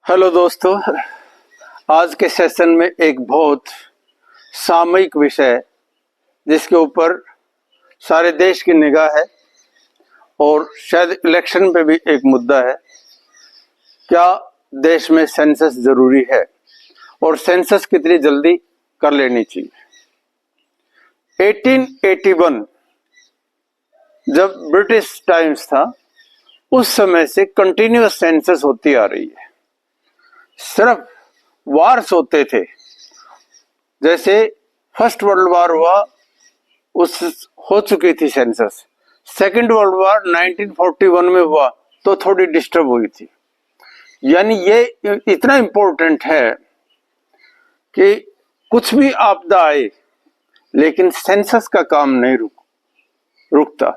Hello दोस्तों, आज के सेशन में एक बहुत सामयिक विषय जिसके ऊपर सारे देश की निगाह है और शायद इलेक्शन पे भी एक मुद्दा है। क्या देश में सेंसस जरूरी है और सेंसस कितनी जल्दी कर लेनी चाहिए। 1881 जब ब्रिटिश टाइम्स था उस समय से कंटिन्यूअस सेंसस होती आ रही है। सिर्फ वार्स होते थे, जैसे फर्स्ट वर्ल्ड वार हुआ उस हो चुकी थी सेंसस। सेकंड वर्ल्ड वार 1941 में हुआ तो थोड़ी डिस्टर्ब हुई थी। यानी ये इतना इम्पोर्टेंट है कि कुछ भी आपदा आए लेकिन सेंसस का काम नहीं रुकता।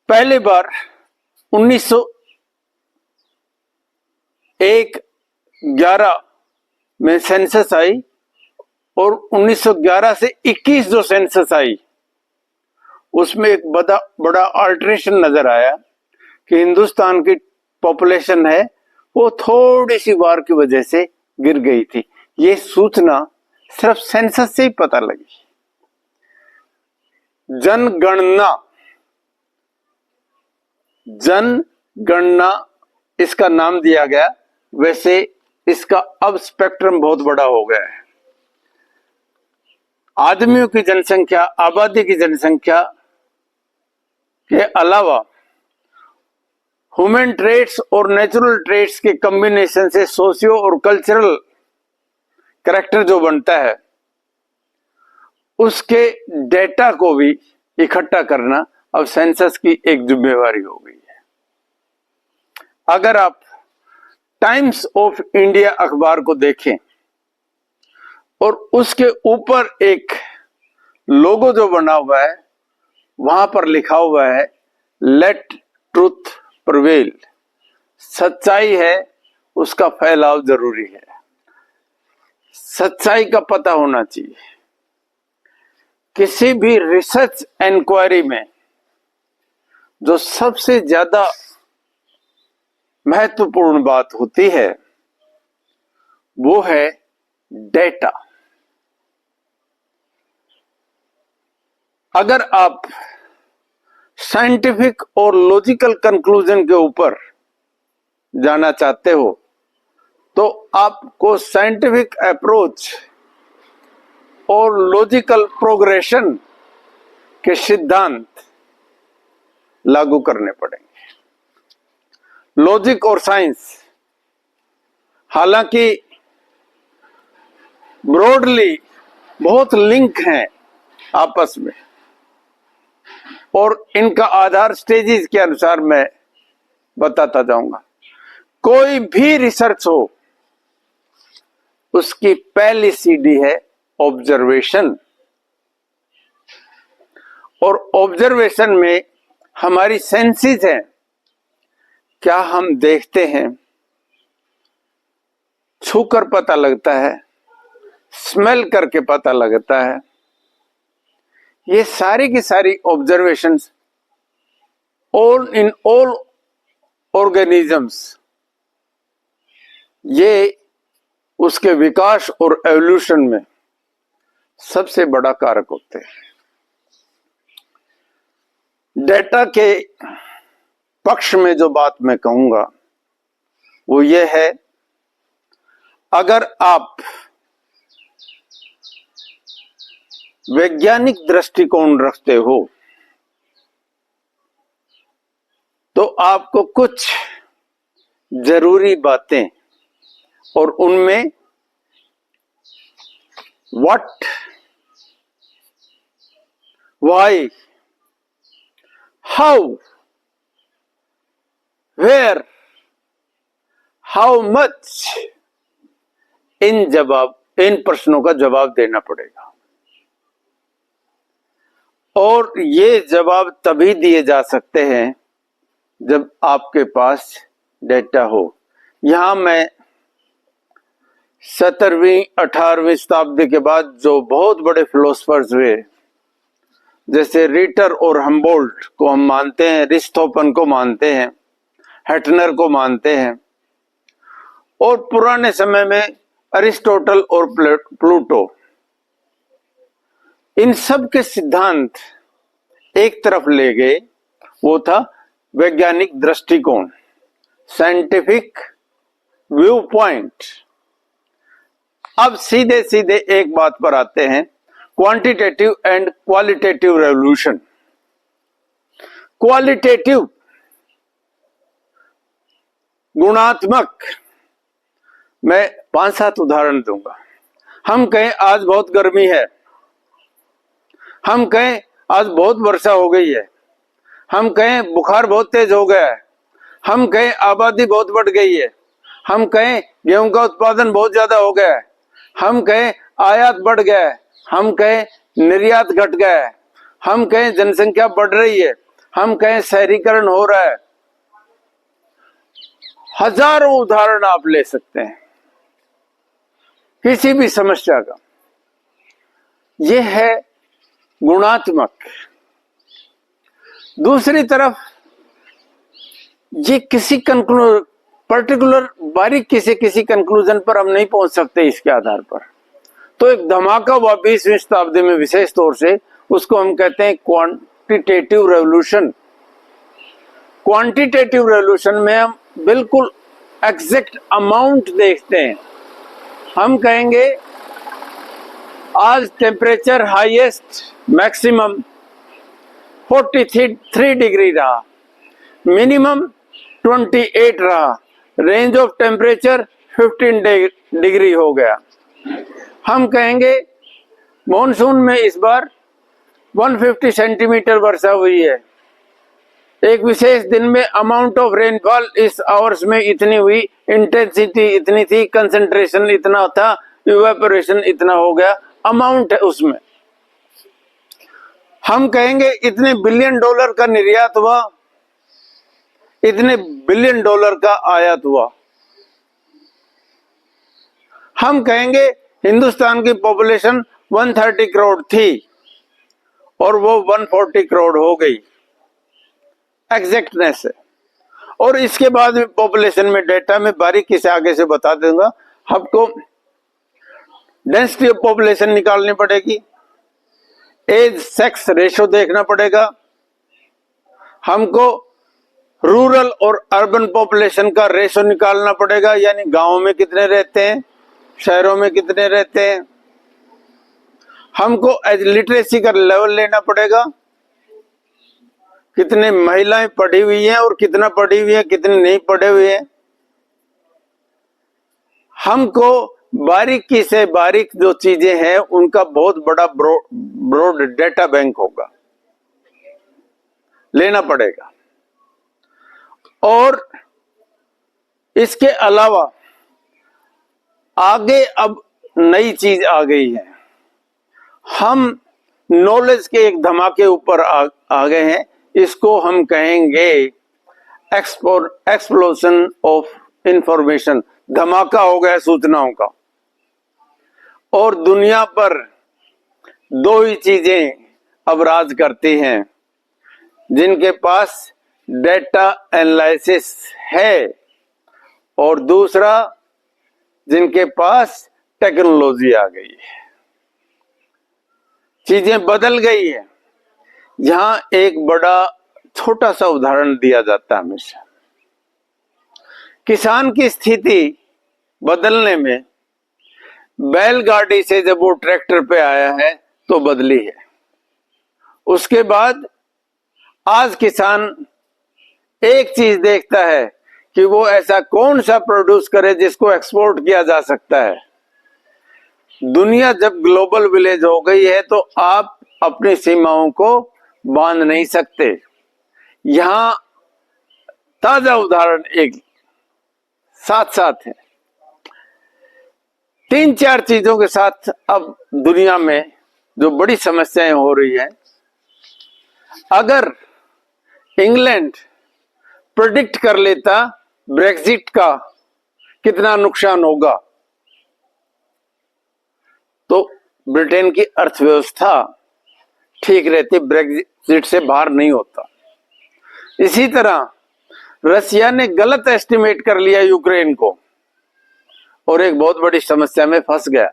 पहली बार 1911 में सेंसस आई और 1911 से 21 जो सेंसस आई उसमें एक बड़ा अल्टरेशन नजर आया कि हिंदुस्तान की पॉपुलेशन है वो थोड़ी सी वार की वजह से गिर गई थी। ये सूचना सिर्फ सेंसस से ही पता लगी। जनगणना इसका नाम दिया गया। वैसे इसका अब स्पेक्ट्रम बहुत बड़ा हो गया है। आदमियों की जनसंख्या, आबादी की जनसंख्या के अलावा ह्यूमन ट्रेट्स और नेचुरल ट्रेट्स के कॉम्बिनेशन से सोशियो और कल्चरल कैरेक्टर जो बनता है उसके डेटा को भी इकट्ठा करना अब सेंसस की एक जिम्मेवारी हो गई है। अगर आप टाइम्स ऑफ इंडिया अखबार को देखें और उसके ऊपर एक लोगो जो बना हुआ है वहां पर लिखा हुआ है लेट ट्रूथ प्रिवेल। सच्चाई है उसका फैलाव जरूरी है। सच्चाई का पता होना चाहिए। किसी भी रिसर्च इंक्वायरी में जो सबसे ज्यादा महत्वपूर्ण बात होती है वो है डेटा। अगर आप साइंटिफिक और लॉजिकल कंक्लूजन के ऊपर जाना चाहते हो तो आपको साइंटिफिक अप्रोच और लॉजिकल प्रोग्रेशन के सिद्धांत लागू करने पड़ेंगे। लॉजिक और साइंस हालांकि ब्रॉडली बहुत लिंक हैं आपस में और इनका आधार स्टेजेस के अनुसार मैं बताता जाऊंगा। कोई भी रिसर्च हो उसकी पहली सीढ़ी है ऑब्जर्वेशन। और ऑब्जर्वेशन में हमारी सेंसेस हैं। क्या हम देखते हैं, छूकर पता लगता है, स्मेल करके पता लगता है। ये सारी की सारी ऑब्जर्वेशंस इन ऑल ऑर्गेनिजम्स ये उसके विकास और एवोल्यूशन में सबसे बड़ा कारक होते हैं। डेटा के पक्ष में जो बात मैं कहूंगा वो ये है, अगर आप वैज्ञानिक दृष्टिकोण रखते हो तो आपको कुछ जरूरी बातें और उनमें what, why, how, where, how much इन प्रश्नों का जवाब देना पड़ेगा। और ये जवाब तभी दिए जा सकते हैं जब आपके पास डेटा हो। यहां मैं 17वीं 18वीं शताब्दी के बाद जो बहुत बड़े फिलोसफर्स हुए जैसे रिटर और हम्बोल्ट को हम मानते हैं, रिस्थोफन को मानते हैं, हेटनर को मानते हैं, और पुराने समय में अरिस्टोटल और प्लूटो, इन सब के सिद्धांत एक तरफ ले गए, वो था वैज्ञानिक दृष्टिकोण, साइंटिफिक व्यू पॉइंट। अब सीधे सीधे एक बात पर आते हैं, quantitative and qualitative revolution. Qualitative, गुणात्मक, मैं 5-7 उदाहरण दूंगा। हम कहें आज बहुत गर्मी है, हम कहें आज बहुत वर्षा हो गई है, हम कहें बुखार बहुत तेज हो गया है, हम कहें आबादी बहुत बढ़ गई है, हम कहें गेहूं का उत्पादन बहुत ज्यादा हो गया है, हम कहें आयात बढ़ गया है, हम कहें निर्यात घट गया है, हम कहें जनसंख्या बढ़ रही है, हम कहें शहरीकरण हो रहा है। हजारों उदाहरण आप ले सकते हैं किसी भी समस्या का। यह है गुणात्मक। दूसरी तरफ ये किसी पर्टिकुलर बारीकी से किसी कंक्लूजन पर हम नहीं पहुंच सकते इसके आधार पर। तो एक धमाका हुआ 20वीं शताब्दी में विशेष तौर से, उसको हम कहते हैं क्वांटिटेटिव रेवोल्यूशन। क्वांटिटेटिव रेवोल्यूशन में हम बिल्कुल एग्जैक्ट अमाउंट देखते हैं। हम कहेंगे आज टेम्परेचर हाईएस्ट मैक्सिमम 43 डिग्री रहा, मिनिमम 28 रहा, रेंज ऑफ टेम्परेचर 15 डिग्री हो गया। हम कहेंगे मॉनसून में इस बार 150 सेंटीमीटर वर्षा हुई है, एक विशेष दिन में अमाउंट ऑफ रेनफॉल इस आवर्स में इतनी हुई, इंटेंसिटी इतनी थी, कंसंट्रेशन इतना था, इवेपोरेशन इतना हो गया, अमाउंट है उसमें। हम कहेंगे इतने बिलियन डॉलर का निर्यात हुआ, इतने बिलियन डॉलर का आयात हुआ। हम कहेंगे हिंदुस्तान की पॉपुलेशन 130 करोड़ थी और वो 140 करोड़ हो गई, एग्जैक्टनेस है। और इसके बाद पॉपुलेशन में डेटा में बारीकी से आगे से बता दूंगा। आपको डेंसिटी ऑफ पॉपुलेशन निकालनी पड़ेगी, एज सेक्स रेशो देखना पड़ेगा, हमको रूरल और अर्बन पॉपुलेशन का रेशो निकालना पड़ेगा, यानी गांवों में कितने रहते हैं, शहरों में कितने रहते हैं। हमको एज लिटरेसी का लेवल लेना पड़ेगा, कितने महिलाएं पढ़ी हुई हैं और कितना पढ़ी हुई है, कितने नहीं पढ़े हुए हैं। हमको बारीकी से बारीक जो चीजें हैं उनका बहुत बड़ा ब्रॉड डेटा बैंक होगा, लेना पड़ेगा। और इसके अलावा आगे अब नई चीज आ गई है, हम नॉलेज के एक धमाके ऊपर आ गए हैं। इसको हम कहेंगे एक्सप्लोजन ऑफ इंफॉर्मेशन, धमाका हो गया सूचनाओं का। और दुनिया पर दो ही चीजें अब राज करती हैं, जिनके पास डेटा एनालिसिस है, और दूसरा जिनके पास टेक्नोलॉजी आ गई है। चीजें बदल गई है। यहां एक बड़ा छोटा सा उदाहरण दिया जाता है हमेशा। किसान की स्थिति बदलने में बैलगाड़ी से जब वो ट्रैक्टर पे आया है तो बदली है। उसके बाद आज किसान एक चीज देखता है कि वो ऐसा कौन सा प्रोड्यूस करे जिसको एक्सपोर्ट किया जा सकता है। दुनिया जब ग्लोबल विलेज हो गई है तो आप अपनी सीमाओं को बांध नहीं सकते। यहां ताजा उदाहरण एक साथ साथ है। 3-4 चीजों के साथ अब दुनिया में जो बड़ी समस्याएं हो रही है। अगर इंग्लैंड प्रेडिक्ट कर लेता ब्रेक्सिट का कितना नुकसान होगा, तो ब्रिटेन की अर्थव्यवस्था ठीक रहती, ब्रेक्सिट से बाहर नहीं होता। इसी तरह रसिया ने गलत एस्टिमेट कर लिया यूक्रेन को, और एक बहुत बड़ी समस्या में फंस गया।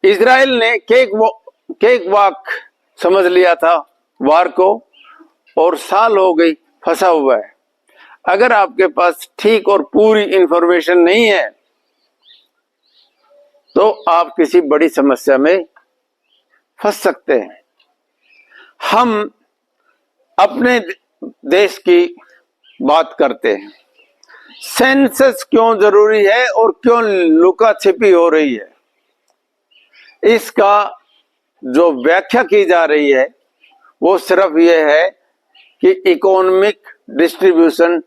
इजराइल ने केक वॉक समझ लिया था वार को, और साल हो गई फंसा हुआ है। अगर आपके पास ठीक और पूरी इंफॉर्मेशन नहीं है तो आप किसी बड़ी समस्या में फंस सकते हैं। हम अपने देश की बात करते हैं। सेंसस क्यों जरूरी है और क्यों लुका छिपी हो रही है, इसका जो व्याख्या की जा रही है वो सिर्फ ये है कि इकोनॉमिक डिस्ट्रीब्यूशन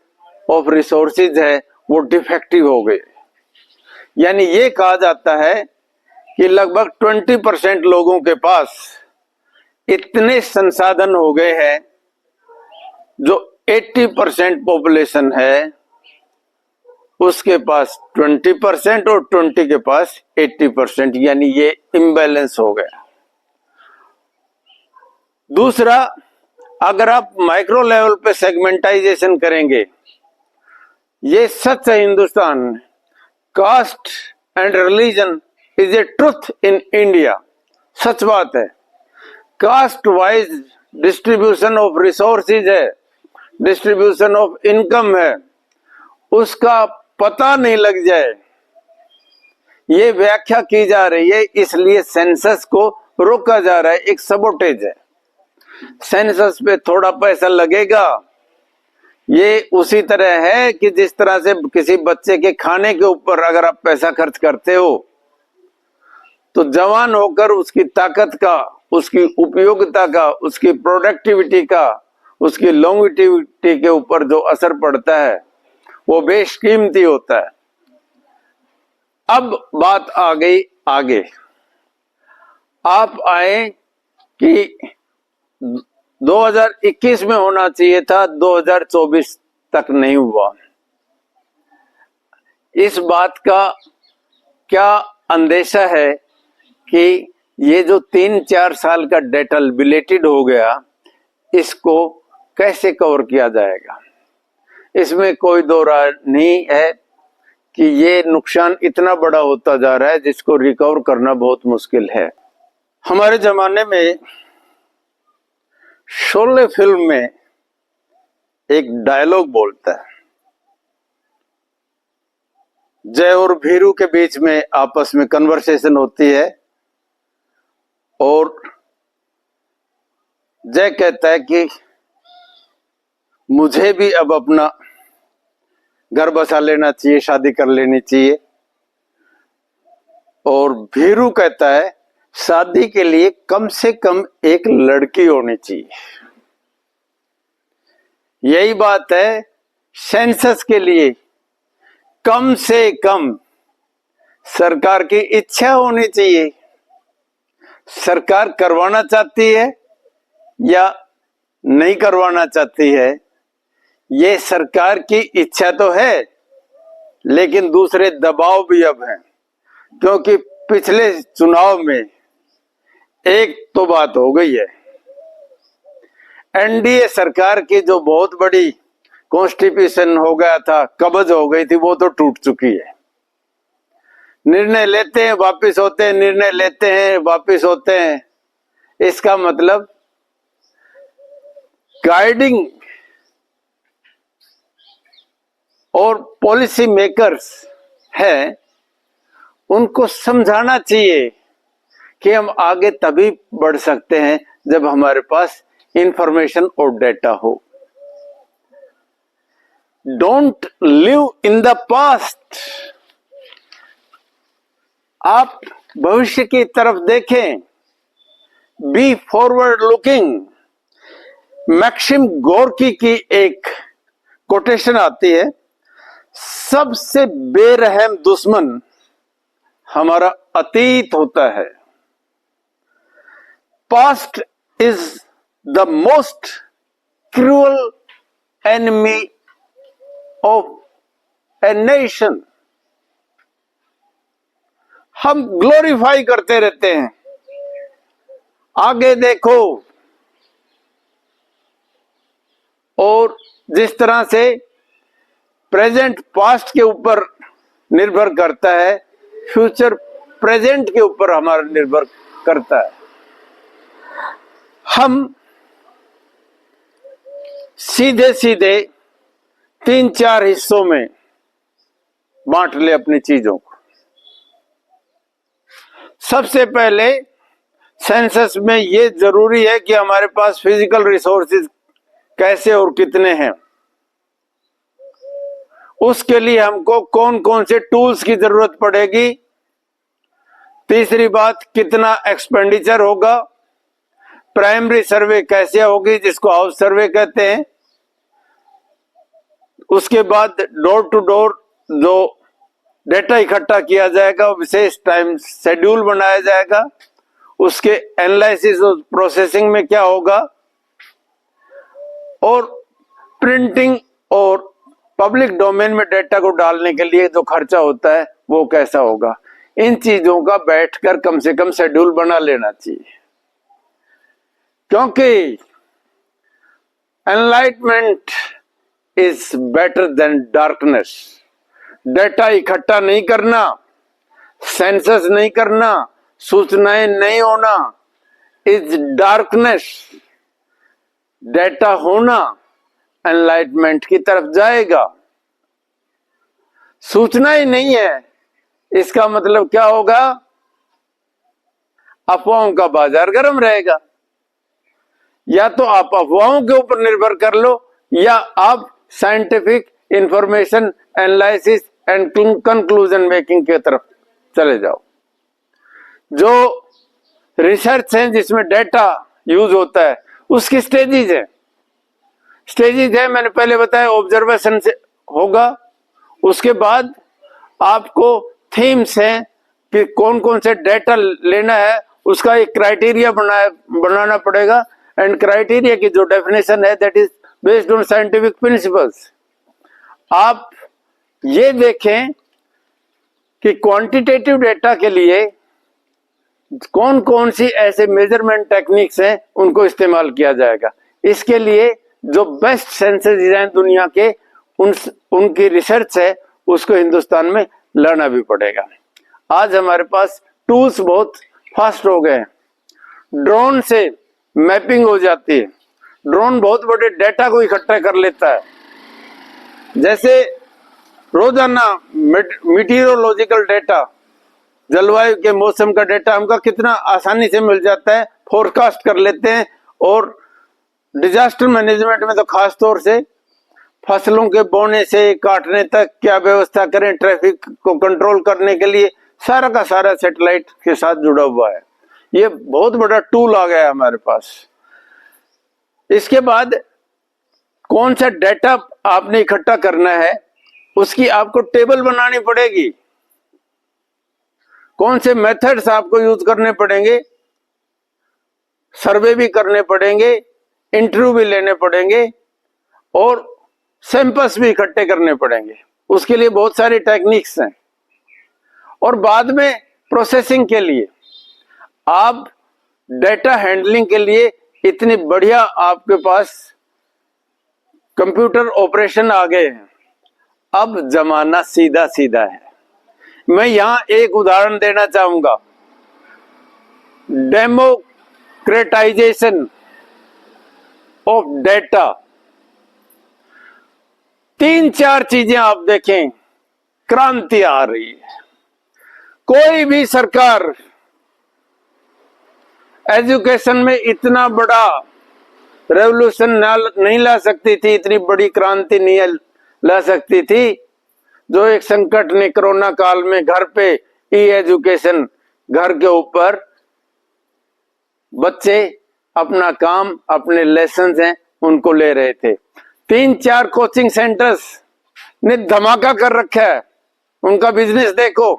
ऑफ रिसोर्सेज है वो डिफेक्टिव हो गए। यानी ये कहा जाता है कि लगभग 20% लोगों के पास इतने संसाधन हो गए हैं जो 80% पॉपुलेशन है उसके पास 20% और 20 के पास 80%, यानी ये इम्बैलेंस हो गया। दूसरा, अगर आप माइक्रो लेवल पे सेगमेंटाइजेशन करेंगे, ये सच है Hindustan, caste and religion is a truth in India, सच बात है। Caste wise distribution of resources है, डिस्ट्रीब्यूशन ऑफ इनकम है, उसका पता नहीं लग जाए, ये व्याख्या की जा रही है, इसलिए सेंसस को रोका जा रहा है। एक सबोटेज है। सेंसस पे थोड़ा पैसा लगेगा, ये उसी तरह है कि जिस तरह से किसी बच्चे के खाने के ऊपर अगर आप पैसा खर्च करते हो तो जवान होकर उसकी ताकत का, उसकी उपयोगिता का, उसकी प्रोडक्टिविटी का, उसकी लॉन्गेटिविटी के ऊपर जो असर पड़ता है वो बेशकीमती होता है। अब बात आ गई आगे, आप आए कि 2021 में होना चाहिए था, 2024 तक नहीं हुआ। इस बात का क्या अंदेशा है कि ये जो 3-4 साल का डेटा बिलेटेड हो गया, इसको कैसे कवर किया जाएगा। इसमें कोई दो राय नहीं है कि ये नुकसान इतना बड़ा होता जा रहा है जिसको रिकवर करना बहुत मुश्किल है। हमारे जमाने में शोले फिल्म में एक डायलॉग बोलता है, जय और भीरू के बीच में आपस में कन्वर्सेशन होती है और जय कहता है कि मुझे भी अब अपना घर बसा लेना चाहिए, शादी कर लेनी चाहिए। और भीरू कहता है शादी के लिए कम से कम एक लड़की होनी चाहिए। यही बात है सेंसस के लिए, कम से कम सरकार की इच्छा होनी चाहिए। सरकार करवाना चाहती है या नहीं करवाना चाहती है, ये सरकार की इच्छा तो है, लेकिन दूसरे दबाव भी अब हैं। क्योंकि पिछले चुनाव में एक तो बात हो गई है, एनडीए सरकार की जो बहुत बड़ी कॉन्स्टिट्यूशन हो गया था, कब्ज हो गई थी, वो तो टूट चुकी है। निर्णय लेते हैं वापिस होते हैं, निर्णय लेते हैं वापिस होते हैं। इसका मतलब गाइडिंग और पॉलिसी मेकर्स है, उनको समझाना चाहिए कि हम आगे तभी बढ़ सकते हैं जब हमारे पास इंफॉर्मेशन और डेटा हो। Don't live in the past. आप भविष्य की तरफ देखें, be forward looking. Maxim Gorky की एक कोटेशन आती है, सबसे बेरहम दुश्मन हमारा अतीत होता है। Past is the most cruel enemy of a nation. हम ग्लोरीफाई करते रहते हैं, आगे देखो, और जिस तरह से प्रेजेंट पास्ट के ऊपर निर्भर करता है, फ्यूचर प्रेजेंट के ऊपर हमारा निर्भर करता है। हम सीधे सीधे 3-4 हिस्सों में बांट ले अपनी चीजों को। सबसे पहले सेंसस में ये जरूरी है कि हमारे पास फिजिकल रिसोर्सेज कैसे और कितने हैं। उसके लिए हमको कौन कौन से टूल्स की जरूरत पड़ेगी। तीसरी बात, कितना एक्सपेंडिचर होगा। प्राइमरी सर्वे कैसे होगी, जिसको हाउस सर्वे कहते हैं। उसके बाद डोर टू डोर जो डेटा इकट्ठा किया जाएगा, विशेष टाइम शेड्यूल बनाया जाएगा। उसके एनालिसिस और प्रोसेसिंग में क्या होगा, और प्रिंटिंग और पब्लिक डोमेन में डेटा को डालने के लिए जो खर्चा होता है वो कैसा होगा। इन चीजों का बैठकर कम से कम शेड्यूल बना लेना चाहिए, क्योंकि enlightenment is better than darkness. Data इकट्ठा नहीं करना, सेंसस नहीं करना, सूचनाएं नहीं होना इज डार्कनेस। डेटा होना एनलाइटमेंट की तरफ जाएगा। सूचना ही नहीं है, इसका मतलब क्या होगा, अफवाहों का बाजार गर्म रहेगा। या तो आप अफवाहों के ऊपर निर्भर कर लो, या आप scientific information analysis and conclusion making की तरफ चले जाओ। जो रिसर्च है जिसमें डेटा यूज होता है, उसकी स्टेजेस है। मैंने पहले बताया, ऑब्जर्वेशन से होगा। उसके बाद आपको थीम्स हैं कि कौन कौन से डेटा लेना है, उसका एक क्राइटेरिया बनाना पड़ेगा। एंड क्राइटेरिया की जो डेफिनेशन है, that is based on scientific principles. आप ये देखें कि क्वांटिटेटिव डेटा के लिए कौन कौन सी ऐसे मेजरमेंट टेक्निक्स हैं, उनको इस्तेमाल किया जाएगा। इसके लिए जो बेस्ट सेंसस डिजाइन दुनिया के उनकी रिसर्च है, उसको हिंदुस्तान में लाना भी पड़ेगा। आज हमारे पास टूल्स बहुत फास्ट हो गए हैं। ड्रोन से मैपिंग हो जाती है। ड्रोन बहुत बड़े डेटा को इकट्ठा कर लेता है। जैसे रोजाना मीटियोलॉजिकल डेटा, जलवायु के मौसम का डेटा हमका कितना आसानी से मिल जाता है, फोरकास्ट कर लेते हैं। और डिजास्टर मैनेजमेंट में तो खास तौर से फसलों के बोने से काटने तक क्या व्यवस्था करें, ट्रैफिक को कंट्रोल करने के लिए सारा का सारा सैटेलाइट के साथ जुड़ा हुआ है। ये बहुत बड़ा टूल आ गया है हमारे पास। इसके बाद कौन सा डेटा आपने इकट्ठा करना है, उसकी आपको टेबल बनानी पड़ेगी। कौन से मेथड्स आपको यूज करने पड़ेंगे, सर्वे भी करने पड़ेंगे, इंटरव्यू भी लेने पड़ेंगे, और सैंपल्स भी इकट्ठे करने पड़ेंगे। उसके लिए बहुत सारी टेक्निक्स हैं। और बाद में प्रोसेसिंग के लिए आप डेटा हैंडलिंग के लिए इतनी बढ़िया आपके पास कंप्यूटर ऑपरेशन आ गए हैं। अब जमाना सीधा सीधा है। मैं यहां एक उदाहरण देना चाहूंगा, डेमोक्रेटाइजेशन ऑफ डेटा। 3-4 चीजें आप देखें, क्रांति आ रही है। कोई भी सरकार एजुकेशन में इतना बड़ा रेवोल्यूशन नहीं ला सकती थी, इतनी बड़ी क्रांति नहीं ला सकती थी, जो एक संकट ने कोरोना काल में घर पे ई एजुकेशन, घर के ऊपर बच्चे अपना काम, अपने लेसन हैं उनको ले रहे थे। 3-4 कोचिंग सेंटर्स ने धमाका कर रखा है। उनका बिजनेस देखो,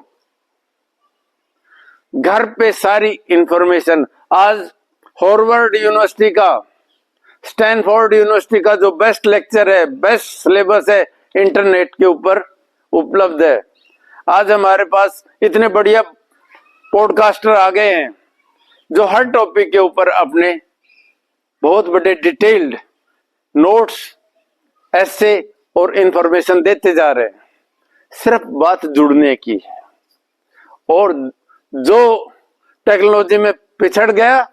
घर पे सारी इंफॉर्मेशन। आज हार्वर्ड यूनिवर्सिटी का, स्टैनफोर्ड यूनिवर्सिटी का जो बेस्ट लेक्चर है, बेस्ट सिलेबस है, इंटरनेट के ऊपर उपलब्ध है। आज हमारे पास इतने बढ़िया पॉडकास्टर आ गए हैं जो हर टॉपिक के ऊपर अपने बहुत बड़े डिटेल्ड नोट्स, एसे और इंफॉर्मेशन देते जा रहे हैं। सिर्फ बात जुड़ने की है। और जो टेक्नोलॉजी में पिछड़ गया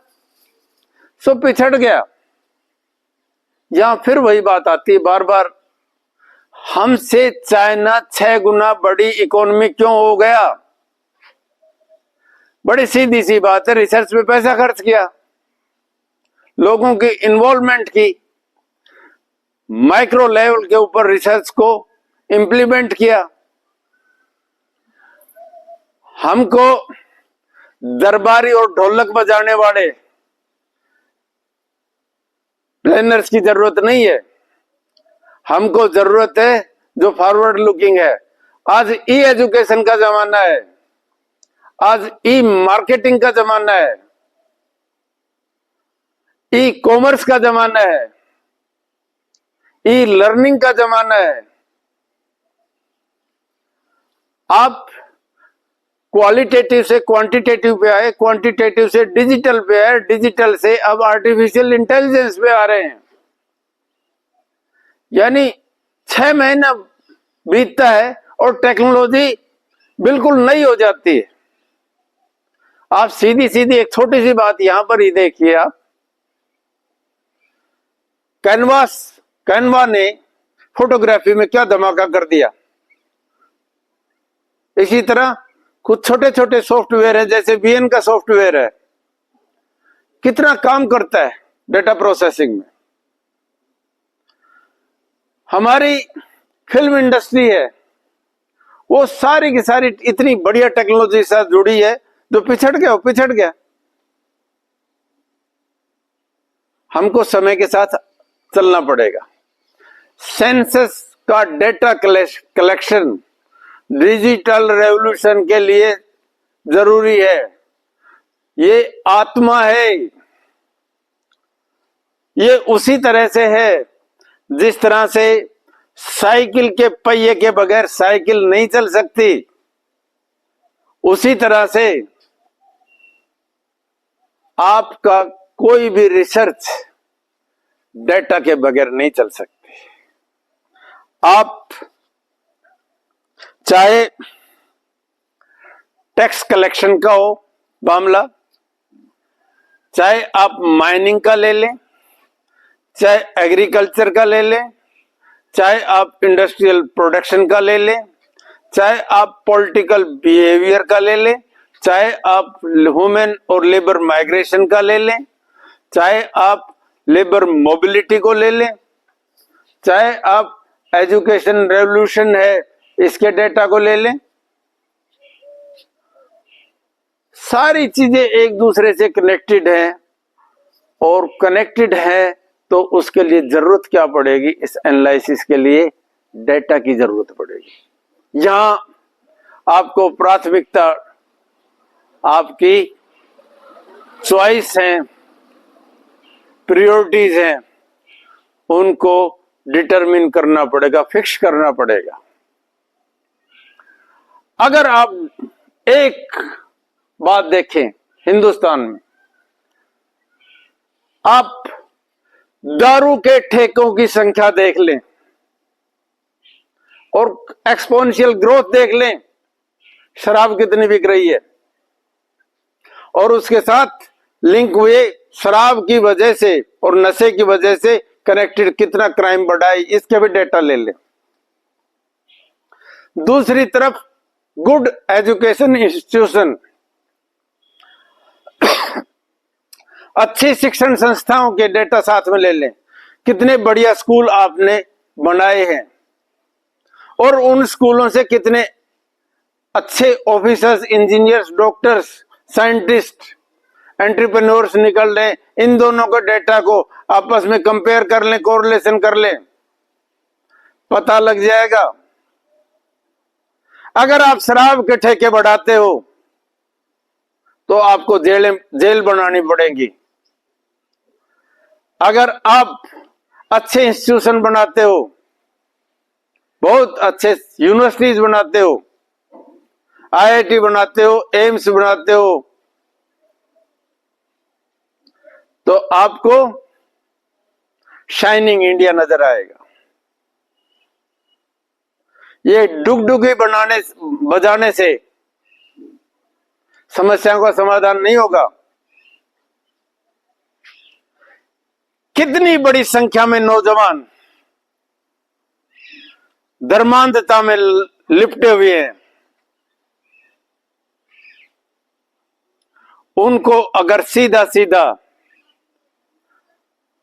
सो पिछड़ गया। यहां फिर वही बात आती है बार बार, हमसे चाइना 6 गुना बड़ी इकोनॉमी क्यों हो गया? बड़ी सीधी सी बात है, रिसर्च पे पैसा खर्च किया, लोगों की इन्वॉल्वमेंट की, माइक्रो लेवल के ऊपर रिसर्च को इंप्लीमेंट किया। हमको दरबारी और ढोलक बजाने वाले प्लानर्स की जरूरत नहीं है, हमको जरूरत है जो फॉरवर्ड लुकिंग है। आज ई एजुकेशन का जमाना है, आज ई मार्केटिंग का जमाना है, ई कॉमर्स का जमाना है, ई लर्निंग का जमाना है। आप क्वालिटेटिव से क्वांटिटेटिव पे आए, क्वांटिटेटिव से डिजिटल पे आए, डिजिटल से अब आर्टिफिशियल इंटेलिजेंस पे आ रहे हैं। यानी 6 महीना बीतता है और टेक्नोलॉजी बिल्कुल नई हो जाती है। आप सीधी सीधी एक छोटी सी बात यहां पर ही देखिए, आप कैनवा ने फोटोग्राफी में क्या धमाका कर दिया। इसी तरह कुछ छोटे छोटे सॉफ्टवेयर है, जैसे वीएन का सॉफ्टवेयर है, कितना काम करता है डेटा प्रोसेसिंग में। हमारी फिल्म इंडस्ट्री है, वो सारी की सारी इतनी बढ़िया टेक्नोलॉजी से जुड़ी है, जो पिछड़ गया। हमको समय के साथ चलना पड़ेगा। सेंसस का डेटा कलेक्शन डिजिटल रेवोल्यूशन के लिए जरूरी है। ये आत्मा है, ये उसी तरह से है जिस तरह से साइकिल के पहिए के बगैर साइकिल नहीं चल सकती, उसी तरह से आपका कोई भी रिसर्च डेटा के बगैर नहीं चल सकती। आप चाहे टैक्स कलेक्शन का हो मामला, चाहे आप माइनिंग का ले लें, चाहे एग्रीकल्चर का ले लें, चाहे आप इंडस्ट्रियल प्रोडक्शन का ले लें, चाहे आप पॉलिटिकल बिहेवियर का ले लें, चाहे आप ह्यूमन और लेबर माइग्रेशन का ले लें, चाहे आप लेबर मोबिलिटी को ले लें, चाहे आप एजुकेशन रेवोल्यूशन है इसके डेटा को ले लें। सारी चीजें एक दूसरे से कनेक्टेड हैं, और कनेक्टेड है तो उसके लिए जरूरत क्या पड़ेगी? इस एनालिसिस के लिए डेटा की जरूरत पड़ेगी। यहां आपको प्राथमिकता, आपकी चॉइस है, प्रायोरिटीज हैं, उनको डिटरमिन करना पड़ेगा, फिक्स करना पड़ेगा। अगर आप एक बात देखें हिंदुस्तान में, आप दारू के ठेकों की संख्या देख लें और एक्सपोनेंशियल ग्रोथ देख लें, शराब कितनी बिक रही है, और उसके साथ लिंक हुए शराब की वजह से और नशे की वजह से कनेक्टेड कितना क्राइम बढ़ा है, इसके भी डेटा ले लें। दूसरी तरफ गुड एजुकेशन इंस्टीट्यूशन, अच्छी शिक्षण संस्थाओं के डेटा साथ में ले लें, कितने बढ़िया स्कूल आपने बनाए हैं और उन स्कूलों से कितने अच्छे officers, engineers, doctors, scientist, entrepreneurs निकल रहे हैं। इन दोनों के डेटा को आपस में कंपेयर कर लें, कोरिलेशन कर लें, पता लग जाएगा। अगर आप शराब के ठेके बढ़ाते हो तो आपको जेल बनानी पड़ेगी। अगर आप अच्छे इंस्टीट्यूशन बनाते हो, बहुत अच्छे यूनिवर्सिटीज बनाते हो, आईआईटी बनाते हो, एम्स बनाते हो, तो आपको शाइनिंग इंडिया नजर आएगा। ये डुगडुगी बजाने से समस्याओं का समाधान नहीं होगा। कितनी बड़ी संख्या में नौजवान धर्मांधता में लिपटे हुए हैं, उनको अगर सीधा सीधा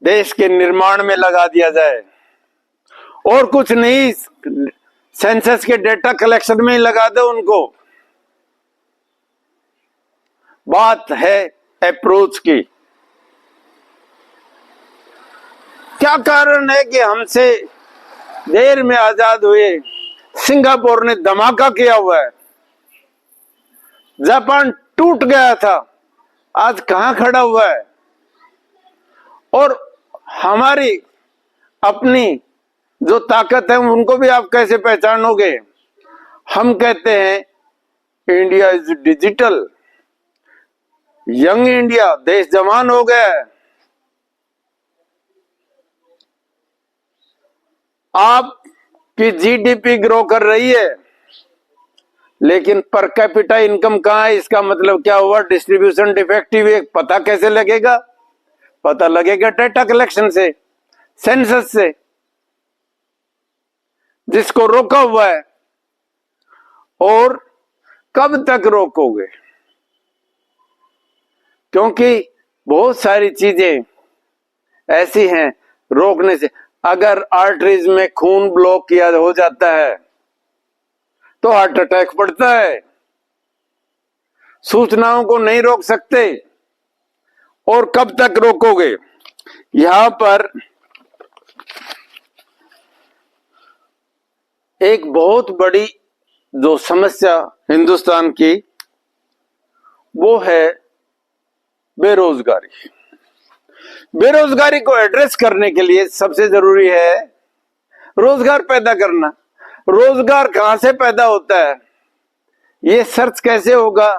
देश के निर्माण में लगा दिया जाए और कुछ नहीं, सेंसस के डेटा कलेक्शन में ही लगा दो उनको। बात है अप्रोच की। क्या कारण है कि हमसे देर में आजाद हुए सिंगापुर ने धमाका किया हुआ है, जापान टूट गया था, आज कहां खड़ा हुआ है। और हमारी अपनी जो ताकत है उनको भी आप कैसे पहचानोगे। हम कहते हैं India is digital, young India, देश जवान हो गया है। आपकी जीडीपी ग्रो कर रही है, लेकिन पर कैपिटा इनकम कहां है? इसका मतलब क्या हुआ? डिस्ट्रीब्यूशन डिफेक्टिव है। पता कैसे लगेगा? पता लगेगा डेटा कलेक्शन से, सेंसस से, जिसको रोका हुआ है। और कब तक रोकोगे? क्योंकि बहुत सारी चीजें ऐसी हैं रोकने से। अगर आर्टरीज में खून ब्लॉक किया हो जाता है तो हार्ट अटैक पड़ता है। सूचनाओं को नहीं रोक सकते, और कब तक रोकोगे? यहां पर एक बहुत बड़ी जो समस्या हिंदुस्तान की, वो है बेरोजगारी। बेरोजगारी को एड्रेस करने के लिए सबसे जरूरी है रोजगार पैदा करना। रोजगार कहां से पैदा होता है, ये सर्च कैसे होगा?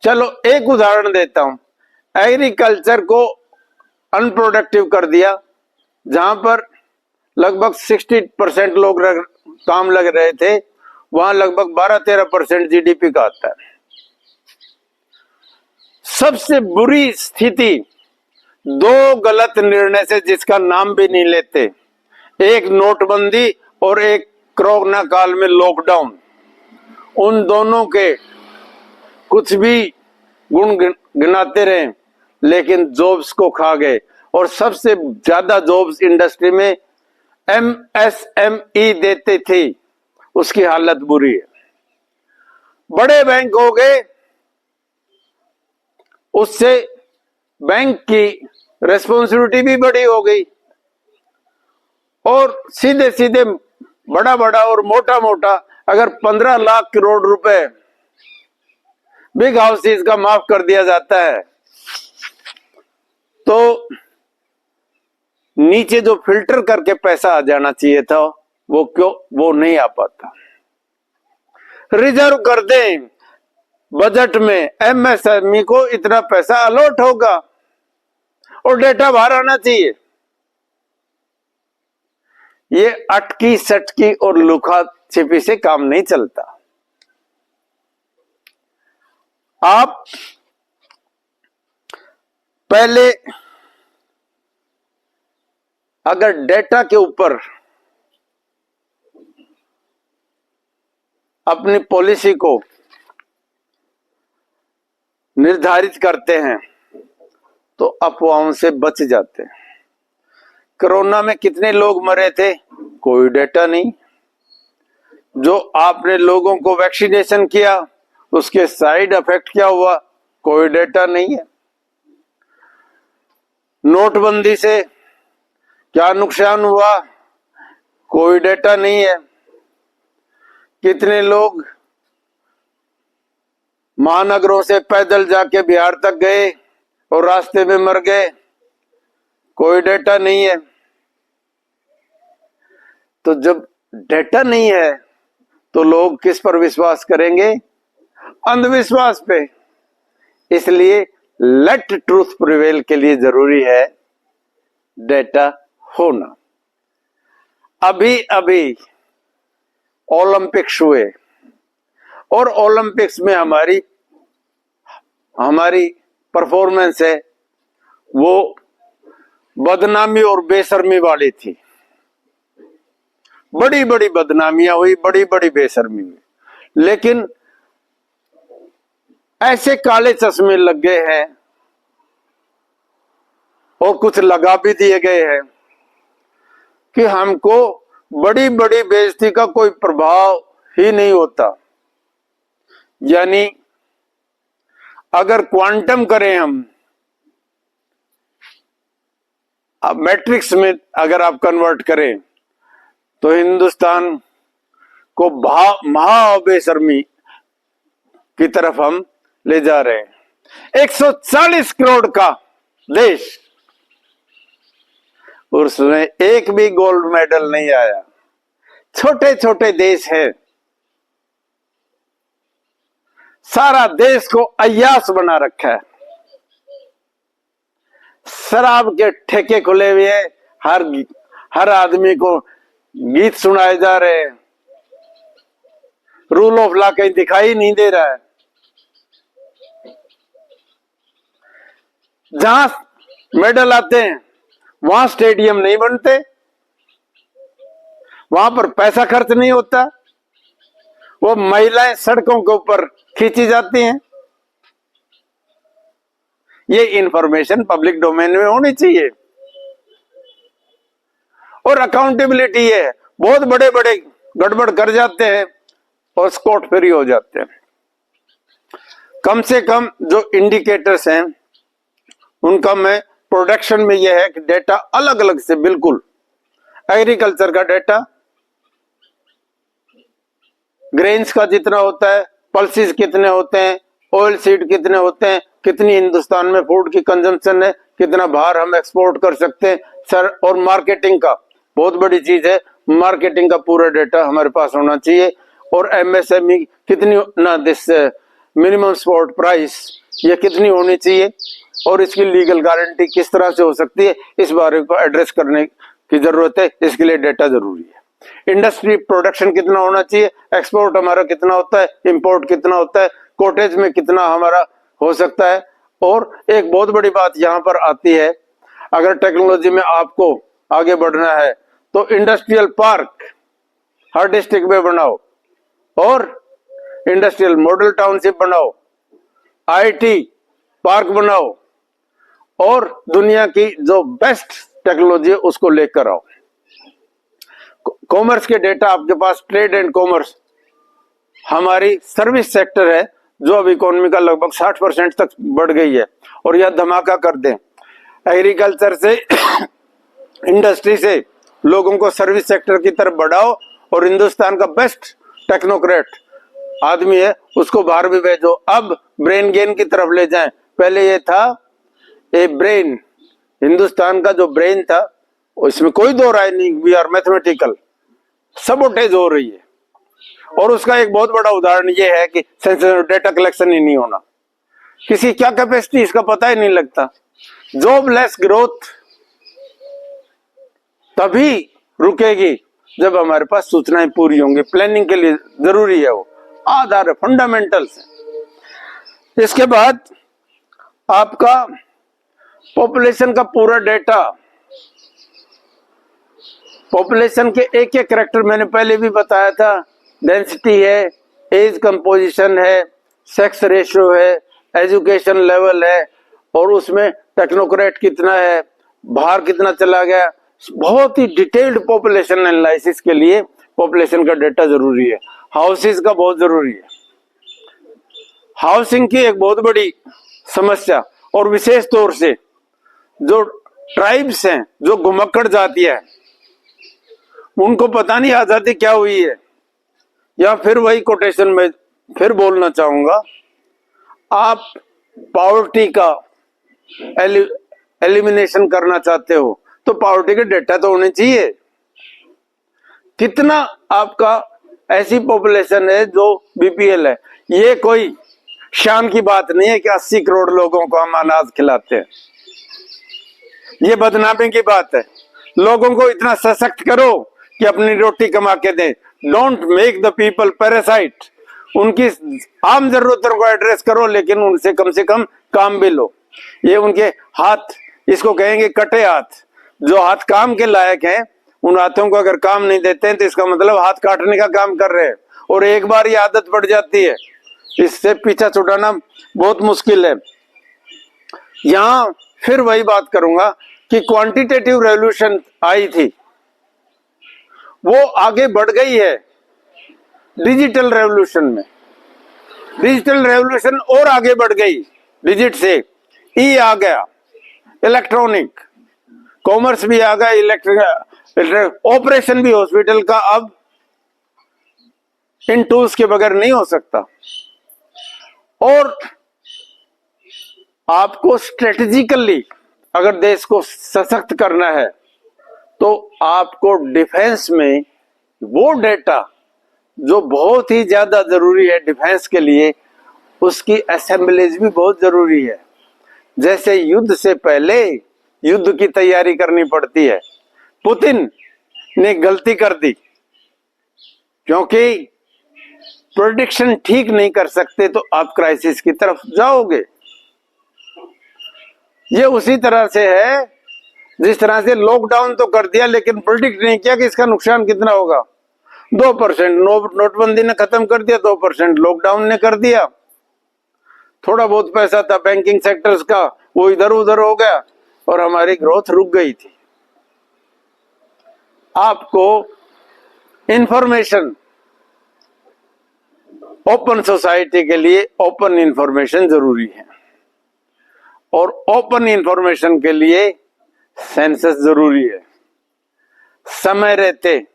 चलो एक उदाहरण देता हूं। एग्रीकल्चर को अनप्रोडक्टिव कर दिया, जहां पर लगभग 60% लोग काम लग रहे थे, वहां लगभग 12-13% जीडीपी का आता है। सबसे बुरी स्थिति दो गलत निर्णय से, जिसका नाम भी नहीं लेते, एक नोटबंदी और एक कोरोना काल में लॉकडाउन। उन दोनों के कुछ भी गुण गिनाते रहे, लेकिन जॉब्स को खा गए। और सबसे ज्यादा जॉब्स इंडस्ट्री में एमएसएमई देते थे, उसकी हालत बुरी है। बड़े बैंक हो गए, उससे बैंक की रेस्पॉन्सिबिलिटी भी बड़ी हो गई, और सीधे सीधे बड़ा बड़ा और मोटा मोटा अगर 15 लाख करोड़ रुपए बिग हाउसेस का माफ कर दिया जाता है, तो नीचे जो फिल्टर करके पैसा आ जाना चाहिए था, वो नहीं आ पाता। रिजर्व कर दें बजट में, एमएसएमई को इतना पैसा अलॉट होगा, और डेटा बाहर आना चाहिए। ये अटकी सटकी और लुका छिपी से काम नहीं चलता। आप पहले अगर डेटा के ऊपर अपनी पॉलिसी को निर्धारित करते हैं तो अफवाहों से बच जाते हैं। कोरोना में कितने लोग मरे थे, कोई डेटा नहीं। जो आपने लोगों को वैक्सीनेशन किया, उसके साइड इफेक्ट क्या हुआ, कोई डेटा नहीं है। नोटबंदी से क्या नुकसान हुआ, कोई डेटा नहीं है। कितने लोग महानगरों से पैदल जाके बिहार तक गए और रास्ते में मर गए, कोई डेटा नहीं है। तो जब डेटा नहीं है तो लोग किस पर विश्वास करेंगे? अंधविश्वास पे। इसलिए लेट ट्रूथ प्रिवेल के लिए जरूरी है डेटा होना। अभी अभी ओलंपिक्स हुए और ओलंपिक्स में हमारी परफॉर्मेंस है वो बदनामी और बेशर्मी वाली थी। बड़ी बड़ी बदनामियां हुई, बड़ी बड़ी बेशर्मी हुई, लेकिन ऐसे काले चश्मे लग गए हैं और कुछ लगा भी दिए गए हैं कि हमको बड़ी बड़ी बेइज्जती का कोई प्रभाव ही नहीं होता। यानी अगर क्वांटम करें हम, अब मैट्रिक्स में अगर आप कन्वर्ट करें तो हिंदुस्तान को महा बेशर्मी की तरफ हम ले जा रहे हैं। 140 करोड़ का देश, उसमें एक भी गोल्ड मेडल नहीं आया। छोटे छोटे देश है, सारा देश को अय्याश बना रखा है। शराब के ठेके खुले हुए हैं, हर आदमी को गीत सुनाए जा रहे हैं। रूल ऑफ लॉ कहीं दिखाई नहीं दे रहा है। जहां मेडल आते हैं वहां स्टेडियम नहीं बनते, वहां पर पैसा खर्च नहीं होता, वो महिलाएं सड़कों के ऊपर खींची जाती हैं। ये इंफॉर्मेशन पब्लिक डोमेन में होनी चाहिए और अकाउंटेबिलिटी है। बहुत बड़े बड़े गड़बड़ कर जाते हैं और स्पॉट फ्री हो जाते हैं। कम से कम जो इंडिकेटर्स हैं उनका मैं प्रोडक्शन में यह है कि डेटा अलग अलग से, बिल्कुल एग्रीकल्चर का डेटा, ग्रेन्स का जितना होता है, पल्सेस कितने होते हैं, ऑयल सीड कितने होते हैं, कितनी हिंदुस्तान में फूड की कंजम्पशन है, कितना बाहर हम एक्सपोर्ट कर सकते हैं सर, और मार्केटिंग का बहुत बड़ी चीज है, मार्केटिंग का पूरा डेटा हमारे पास होना चाहिए। और एमएसएमई कितनी ना, दिस मिनिमम सपोर्ट प्राइस ये कितनी होनी चाहिए और इसकी लीगल गारंटी किस तरह से हो सकती है, इस बारे को एड्रेस करने की जरूरत है। इसके लिए डेटा जरूरी है। इंडस्ट्री प्रोडक्शन कितना होना चाहिए, एक्सपोर्ट हमारा कितना होता है, इंपोर्ट कितना होता है, कोटेज में कितना हमारा हो सकता है। और एक बहुत बड़ी बात यहाँ पर आती है, अगर टेक्नोलॉजी में आपको आगे बढ़ना है तो इंडस्ट्रियल पार्क हर डिस्ट्रिक्ट में बनाओ और इंडस्ट्रियल मॉडल टाउनशिप बनाओ, आईटी पार्क बनाओ और दुनिया की जो बेस्ट टेक्नोलॉजी है उसको लेकर आओ। कॉमर्स के डेटा आपके पास, ट्रेड एंड कॉमर्स हमारी सर्विस सेक्टर है जो अब इकोनॉमी का लगभग 60% तक बढ़ गई है और यह धमाका कर दें। एग्रीकल्चर से इंडस्ट्री से लोगों को सर्विस सेक्टर की तरफ बढ़ाओ और हिंदुस्तान का बेस्ट टेक्नोक्रेट आदमी है उसको बाहर भी भेजो। अब ब्रेन गेन की तरफ ले जाएं। पहले ये था ए ब्रेन, हिंदुस्तान का जो ब्रेन था इसमें कोई दो राय नहीं, वी आर मैथमेटिकल, सबोटेज हो रही है। और उसका एक बहुत बड़ा उदाहरण ये है कि सेंसर डेटा कलेक्शन ही नहीं होना, किसी क्या कैपेसिटी इसका पता ही नहीं लगता। जॉबलेस ग्रोथ तभी रुकेगी जब हमारे पास सूचनाएं पूरी होंगी। प्लानिंग के लिए जरूरी है, वो आधार है, फंडामेंटल्स है। इसके बाद आपका पॉपुलेशन का पूरा डेटा, पॉपुलेशन के एक एक कैरेक्टर मैंने पहले भी बताया था, डेंसिटी है, एज कंपोजिशन है, सेक्स रेशियो है, एजुकेशन लेवल है और उसमें टेक्नोक्रेट कितना है, बाहर कितना चला गया। बहुत ही डिटेल्ड पॉपुलेशन एनालिसिस के लिए पॉपुलेशन का डेटा जरूरी है। हाउसेस का बहुत जरूरी है। हाउसिंग की एक बहुत बड़ी समस्या और विशेष तौर से जो ट्राइब्स हैं, जो घुमक्कड़ जातियां हैं, उनको पता नहीं आजादी क्या हुई है। या फिर वही कोटेशन में फिर बोलना चाहूंगा, आप पॉवर्टी का एलिमिनेशन करना चाहते हो तो पॉवर्टी के डेटा तो होने चाहिए। कितना आपका ऐसी पॉपुलेशन है जो बीपीएल है। ये कोई शान की बात नहीं है कि 80 करोड़ लोगों को हम अनाज खिलाते हैं, ये बदनामी की बात है। लोगों को इतना सशक्त करो कि अपनी रोटी कमा के दें। Don't make the people parasite. उनकी आम जरूरतों को एड्रेस करो, लेकिन उनसे कम से कम काम भी लो। ये उनके हाथ, इसको कहेंगे कटे हाथ। जो हाथ काम के लायक हैं, उन हाथों को अगर काम नहीं देते हैं तो इसका मतलब हाथ काटने का काम कर रहे हैं। और एक बार ये आदत पड़ जाती है, इससे पीछा छुड़ाना बहुत मुश्किल है। यहां फिर वही बात करूंगा कि क्वांटिटेटिव रेवोल्यूशन आई थी, वो आगे बढ़ गई है डिजिटल रेवोल्यूशन में। डिजिटल रेवोल्यूशन और आगे बढ़ गई, डिजिट से ई आ गया, इलेक्ट्रॉनिक कॉमर्स भी आ गया, इलेक्ट्रिक ऑपरेशन भी हॉस्पिटल का अब इन टूल्स के बगैर नहीं हो सकता। और आपको स्ट्रेटेजिकली अगर देश को सशक्त करना है तो आपको डिफेंस में वो डेटा जो बहुत ही ज्यादा जरूरी है डिफेंस के लिए, उसकी असेंबलीज भी बहुत जरूरी है। जैसे युद्ध से पहले युद्ध की तैयारी करनी पड़ती है। पुतिन ने गलती कर दी, क्योंकि प्रेडिक्शन ठीक नहीं कर सकते तो आप क्राइसिस की तरफ जाओगे। ये उसी तरह से है जिस तरह से लॉकडाउन तो कर दिया, लेकिन प्रेडिक्ट नहीं किया कि इसका नुकसान कितना होगा। 2% नोटबंदी ने खत्म कर दिया, 2% लॉकडाउन ने कर दिया। थोड़ा बहुत पैसा था बैंकिंग सेक्टर्स का, वो इधर उधर हो गया और हमारी ग्रोथ रुक गई थी। आपको इंफॉर्मेशन, ओपन सोसाइटी के लिए ओपन इंफॉर्मेशन जरूरी है, और ओपन इंफॉर्मेशन के लिए सेंसस जरूरी है। समय रहते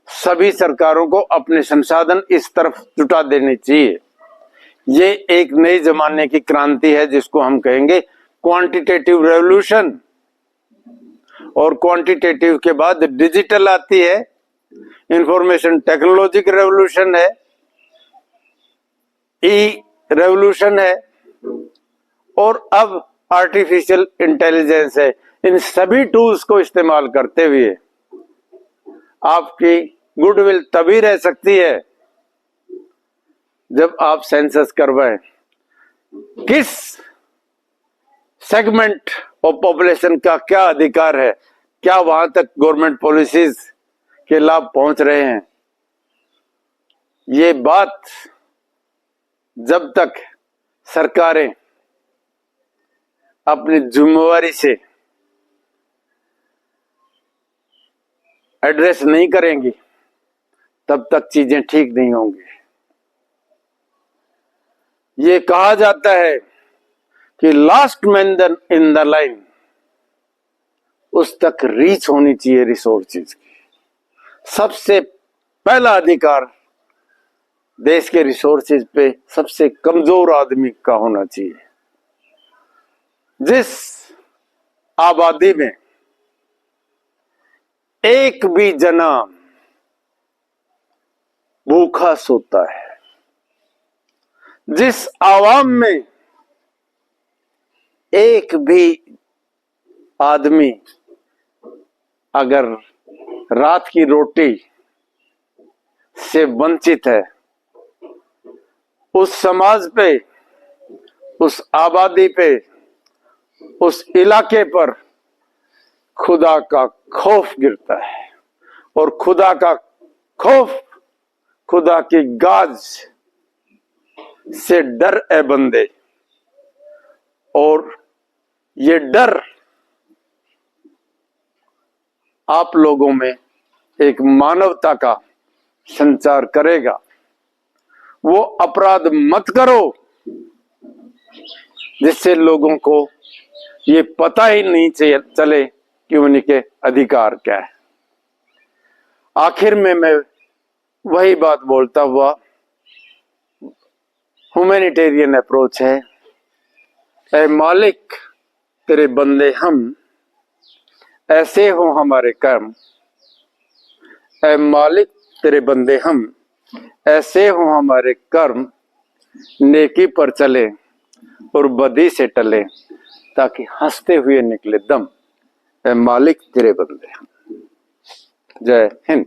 सभी सरकारों को अपने संसाधन इस तरफ जुटा देने चाहिए। ये एक नए जमाने की क्रांति है जिसको हम कहेंगे क्वांटिटेटिव रेवोल्यूशन। और क्वांटिटेटिव के बाद डिजिटल आती है, इंफॉर्मेशन टेक्नोलॉजी की रेवोल्यूशन है, ई रेवोल्यूशन है, और अब आर्टिफिशियल इंटेलिजेंस है। इन सभी टूल्स को इस्तेमाल करते हुए आपकी गुडविल तभी रह सकती है जब आप सेंसस करवाएं। किस सेगमेंट ऑफ पॉपुलेशन का क्या अधिकार है, क्या वहां तक गवर्नमेंट पॉलिसीज के लाभ पहुंच रहे हैं, ये बात जब तक सरकारें अपनी जिम्मेवारी से एड्रेस नहीं करेंगी तब तक चीजें ठीक नहीं होंगी। ये कहा जाता है कि last man in the line, उस तक रीच होनी चाहिए रिसोर्सेज की। सबसे पहला अधिकार देश के रिसोर्सेज पे सबसे कमजोर आदमी का होना चाहिए। जिस आबादी में एक भी जना भूखा सोता है, जिस आवाम में एक भी आदमी अगर रात की रोटी से वंचित है, उस समाज पे, उस आबादी पे, उस इलाके पर खुदा का खौफ गिरता है। और खुदा का खौफ, खुदा की गाज से डर है बंदे। और ये डर आप लोगों में एक मानवता का संचार करेगा। वो अपराध मत करो जिससे लोगों को ये पता ही नहीं चले कि उनके अधिकार क्या है। आखिर में मैं वही बात बोलता हुआ, ह्यूमैनिटेरियन अप्रोच है। ऐ मालिक तेरे बंदे हम, ऐसे हो हमारे कर्म। ऐ मालिक तेरे बंदे हम, ऐसे हो हमारे कर्म। नेकी पर चले और बदी से टले, ताकि हंसते हुए निकले दम। ऐ मालिक तेरे बंदे हम। जय हिंद।